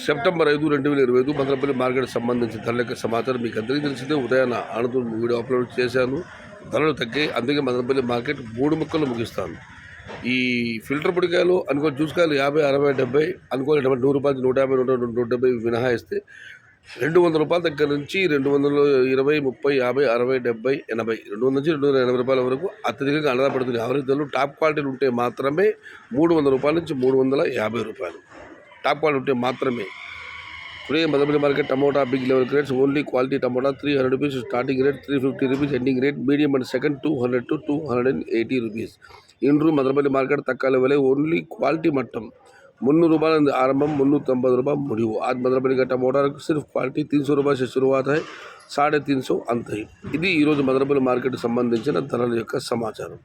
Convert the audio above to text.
September 5, 2025 Madanapalle market సంబంధించిన ధరల సమాచారం మీకు అందరికీ తెలిసిందే. ఉదయాన్న ఆనందం వీడియో అప్లోడ్ చేశాను. ధరలు తగ్గాయి, అందుకే మదనపల్లి మార్కెట్ 3 ముక్కలు ముగిస్తాను. ఈ ఫిల్టర్ పొడికాయలు అనుకోని జ్యూస్కాయలు 50, 60, 70 అనుకోని 100 రూపాయలు, 150, 170 మినహాయిస్తే 200 రూపాయల దగ్గర నుంచి 220, 30, 50, 60, 70, 80, 200 నుంచి 280 రూపాయల వరకు అత్యధికంగా ఆధారపడుతుంది. యావరేజ్ ధరలు టాప్ క్వాలిటీలు ఉంటే మాత్రమే 300 రూపాయల నుంచి 350 రూపాయలు టాప్ క్వాలిటీ ఉంటే మాత్రమే. Today Madanapalle market tomato big level grades only quality tomato 300 rupees starting rate, 350 rupees ending rate, medium and second 200 to 280 rupees. ఇండ్రు మదనపల్లి మార్కెट तक्का लेवल है ओनली क्वालिटी मट्टम 300 रूपये आरंभम 390 रुपये मुड़िव. आज मदनपल्ली का टमोटा सिर्फ क्वालिटी 300 रुपये से शुरुआत है 350 अंत. ఇది ఈరోజు మదనపల్లి మార్కెట్ సంబంధించిన ధరల యొక్క సమాచారం.